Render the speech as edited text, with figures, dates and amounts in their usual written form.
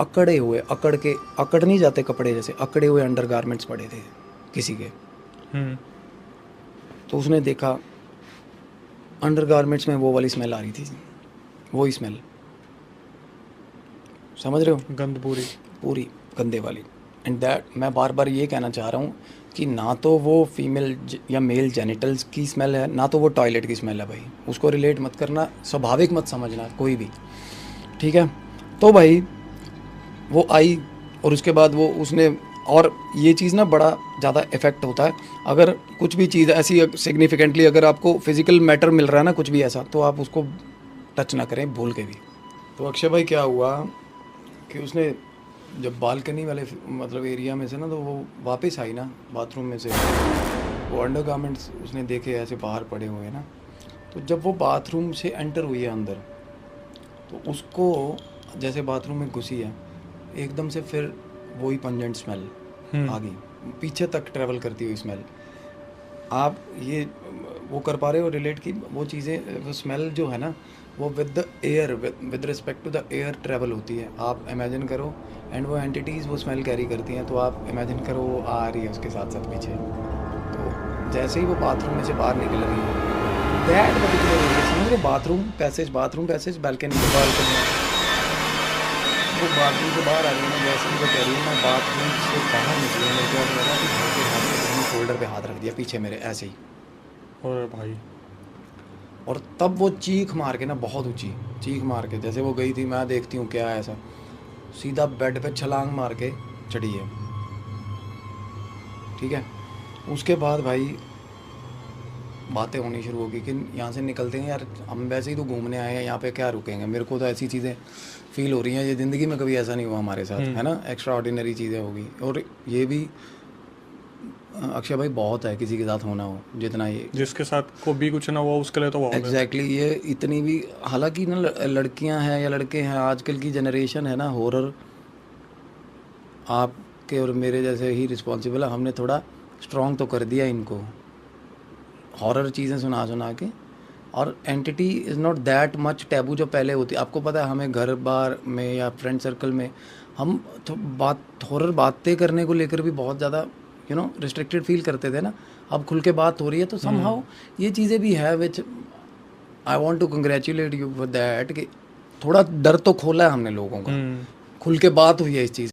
अकड़ नहीं जाते कपड़े जैसे, अकड़े हुए अंडर गारमेंट्स पड़े थे किसी के। तो उसने देखा अंडर गारमेंट्स में वो वाली स्मेल आ रही थी, वही स्मेल, समझ रहे हो, गंद पूरी। पूरी गंदे वाली। एंड दैट मैं बार बार ये कहना चाह रहा हूँ कि ना तो वो फीमेल या मेल जेनिटल्स की स्मेल है, ना तो वो टॉयलेट की स्मेल है भाई, उसको रिलेट मत करना, स्वाभाविक मत समझना कोई भी, ठीक है। तो भाई वो आई और उसके बाद वो उसने, और ये चीज़ ना बड़ा ज़्यादा इफ़ेक्ट होता है अगर कुछ भी चीज़ ऐसी सिग्निफिकेंटली, अगर आपको फिजिकल मैटर मिल रहा है ना कुछ भी ऐसा, तो आप उसको टच ना करें भूल के भी। तो अक्षय भाई क्या हुआ कि उसने जब बालकनी वाले मतलब एरिया में से ना, तो वो वापस आई ना बाथरूम में से, वो अंडर गारमेंट्स उसने देखे ऐसे बाहर पड़े हुए हैं ना, तो जब वो बाथरूम से एंटर हुई है अंदर, तो उसको जैसे बाथरूम में घुसी है एकदम से, फिर वही पंजेंट स्मेल आ गई, पीछे तक ट्रैवल करती हुई स्मेल। आप ये वो कर पा रहे हो रिलेट की वो चीज़ें, वो स्मेल जो है ना वो with the air, with respect to the air travel होती है, आप इमेजिन करो। एंड वो एंटिटीज़ वो स्मेल कैरी करती हैं, तो आप इमेजिन करो वो आ रही है उसके साथ साथ पीछे। तो जैसे ही वो बाथरूम में से बाहर निकल रही है, दैट पर्टिकुलर एरिया, समझ रहे, बाथरूम पैसेज बालकनी, वो बाथरूम से बाहर आ रही है ना, जैसे ही वो कह रही है ना बाथरूम से बाहर निकली है, मेरे को ऐसा लगा कि घर के हाथ में किसी ने शोल्डर पे हाथ रख दिया पीछे मेरे ऐसे ही। और भाई और तब वो चीख मार के ना, बहुत ऊंची चीख मार के, जैसे वो गई थी मैं देखती हूँ क्या है ऐसा, सीधा बेड पे छलांग मार के चढ़ी है, ठीक है। उसके बाद भाई बातें होनी शुरू होगी कि यहाँ से निकलते हैं यार, हम वैसे ही तो घूमने आए हैं यहाँ पे, क्या रुकेंगे, मेरे को तो ऐसी चीज़ें फील हो रही हैं, ये ज़िंदगी में कभी ऐसा नहीं हुआ हमारे साथ, है ना, एक्स्ट्रा ऑर्डिनरी चीज़ें होगी। और ये भी अक्षय भाई बहुत है किसी के साथ होना हो, जितना ये जिसके साथ को भी कुछ ना हुआ उसके लिए तो बहुत है। एग्जैक्टली ये इतनी भी, हालांकि ना लड़कियां हैं या लड़के हैं, आजकल की जनरेशन है ना, हॉरर आपके और मेरे जैसे ही रिस्पॉन्सिबल है, हमने थोड़ा स्ट्रॉन्ग तो कर दिया इनको हॉरर चीज़ें सुना सुना के। और entity is not that much taboo जो पहले होती, आपको पता है हमें घर बार में या फ्रेंड सर्कल में हम तो हॉरर बातें करने को लेकर भी बहुत ज़्यादा रिस्ट्रिक्टेड फील करते थे ना। अब खुल के बात हो रही है तो समहाउ ये चीज़ें भी है, which I want to congratulate you for that, कि थोड़ा डर तो खोला है हमने लोगों का, खुल के बात हुई है इस चीज़।